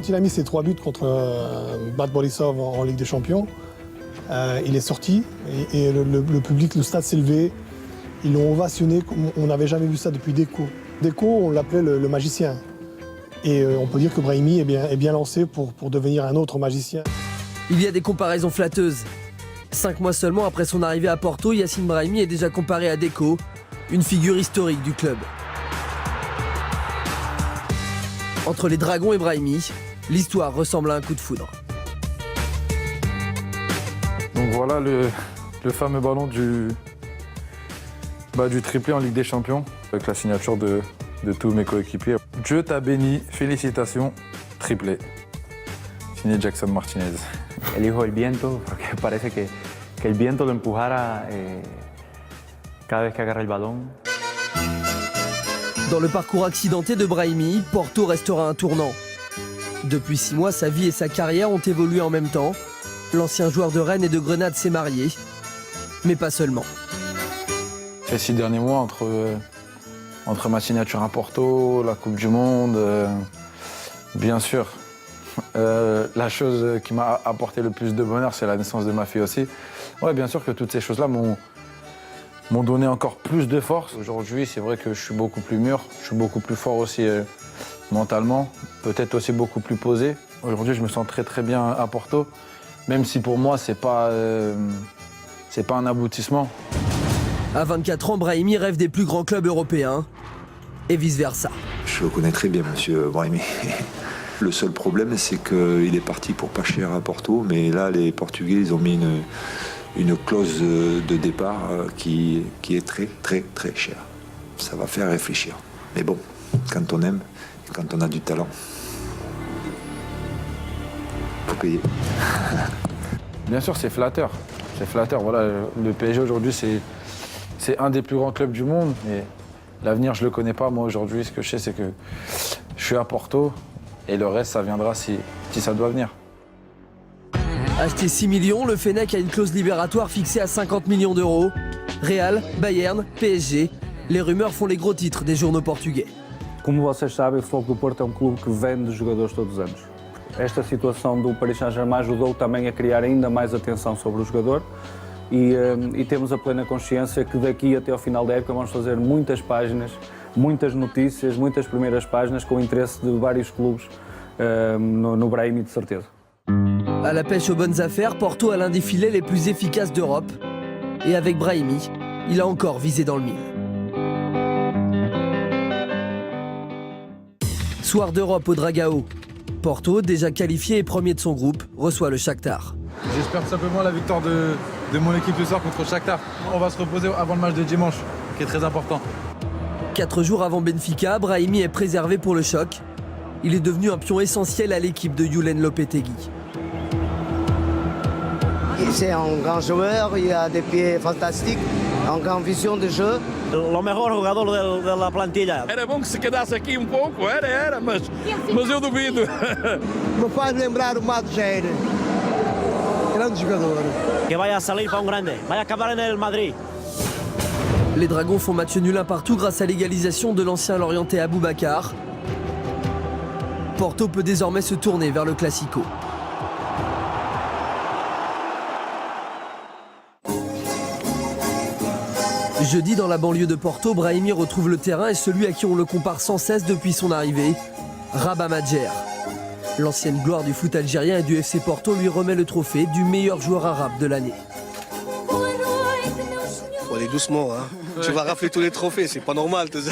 quand il a mis ses 3 buts contre Bad Borisov en Ligue des Champions, il est sorti et le public, le stade s'est levé. Ils l'ont ovationné, on n'avait jamais vu ça depuis Deco. Deco, on l'appelait le magicien. Et on peut dire que Brahimi est bien lancé pour devenir un autre magicien. Il y a des comparaisons flatteuses. 5 mois seulement après son arrivée à Porto, Yacine Brahimi est déjà comparé à Deco, une figure historique du club. Entre les Dragons et Brahimi, l'histoire ressemble à un coup de foudre. Donc voilà le fameux ballon du triplé en Ligue des Champions, avec la signature de tous mes coéquipiers. Dieu t'a béni, félicitations, triplé. Signé Jackson Martinez. Elijo el viento porque parece que el viento lo empujara cada vez que agarra el ballon. Dans le parcours accidenté de Brahimi, Porto restera un tournant. Depuis 6 mois, sa vie et sa carrière ont évolué en même temps. L'ancien joueur de Rennes et de Grenade s'est marié, mais pas seulement. Ces 6 derniers mois, entre ma signature à Porto, la Coupe du Monde, bien sûr, la chose qui m'a apporté le plus de bonheur, c'est la naissance de ma fille aussi. Ouais, bien sûr que toutes ces choses-là m'ont donné encore plus de force. Aujourd'hui, c'est vrai que je suis beaucoup plus mûr, je suis beaucoup plus fort aussi mentalement, peut-être aussi beaucoup plus posé. Aujourd'hui, je me sens très très bien à Porto, même si pour moi, c'est pas un aboutissement. À 24 ans, Brahimi rêve des plus grands clubs européens et vice-versa. Je le connais très bien, monsieur Brahimi. Le seul problème, c'est qu'il est parti pour pas cher à Porto, mais là, les Portugais, ils ont mis une clause de départ qui est très, très, très chère. Ça va faire réfléchir. Mais bon, quand on aime et quand on a du talent, faut payer. Bien sûr, c'est flatteur. C'est flatteur. Voilà, le PSG aujourd'hui, c'est un des plus grands clubs du monde. Et l'avenir, je ne le connais pas. Moi, aujourd'hui, ce que je sais, c'est que je suis à Porto et le reste, ça viendra si ça doit venir. Acheté 6 millions, le Fennec a une clause libératoire fixée à 50 millions d'euros. Real, Bayern, PSG, les rumeurs font les gros titres des journaux portugais. Como vocês sabem, o Futebol do Porto é clube que vende jogadores todos os anos. Esta situação do Paris Saint-Germain ajudou também a criar ainda mais atenção sobre o jogador e temos a plena consciência que daqui até ao final da época vamos fazer muitas páginas, muitas notícias, muitas primeiras páginas com o interesse de vários clubes no Brahimi, de certeza. À la pêche aux bonnes affaires, Porto a l'un des filets les plus efficaces d'Europe. Et avec Brahimi, il a encore visé dans le mille. Soir d'Europe au Dragao. Porto, déjà qualifié et premier de son groupe, reçoit le Shakhtar. J'espère tout simplement la victoire de mon équipe ce soir contre Shakhtar. On va se reposer avant le match de dimanche, qui est très important. 4 jours avant Benfica, Brahimi est préservé pour le choc. Il est devenu un pion essentiel à l'équipe de Julen Lopetegui. C'est un grand joueur, il a des pieds fantastiques, une grande vision de jeu. O melhor jogador de la plantilla. Era bom que se quedasse aqui pouco, mas eu duvido. Me faz lembrar o Mato Jair, grande jogador. Que vaya a salir para grande, vaya a acabar en el Madrid. Les Dragons font match nul un partout grâce à l'égalisation de l'ancien Lorientais Aboubacar. Porto peut désormais se tourner vers le Classico. Jeudi, dans la banlieue de Porto, Brahimi retrouve le terrain et celui à qui on le compare sans cesse depuis son arrivée, Rabat Madjer. L'ancienne gloire du foot algérien et du FC Porto lui remet le trophée du meilleur joueur arabe de l'année. Faut aller doucement, hein. Tu vas rafler tous les trophées, c'est pas normal tout ça.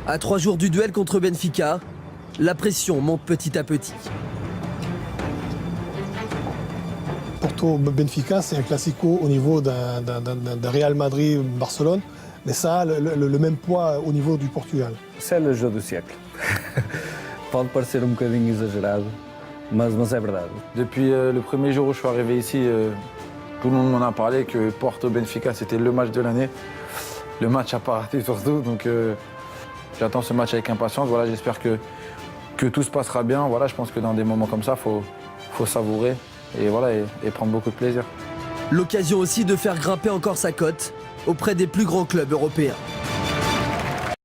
À 3 jours du duel contre Benfica, la pression monte petit à petit. Porto-Benfica, c'est un classico au niveau d'un Real Madrid-Barcelone, mais ça a le même poids au niveau du Portugal. C'est le jeu du siècle. Pode parecer bocadinho exagerado, mas é verdade. Depuis le premier jour où je suis arrivé ici, tout le monde m'en a parlé que Porto-Benfica, c'était le match de l'année. Le match à pas rater surtout, donc j'attends ce match avec impatience. Voilà, j'espère que tout se passera bien. Voilà, je pense que dans des moments comme ça, faut savourer. Et voilà, et prendre beaucoup de plaisir. L'occasion aussi de faire grimper encore sa cote auprès des plus grands clubs européens.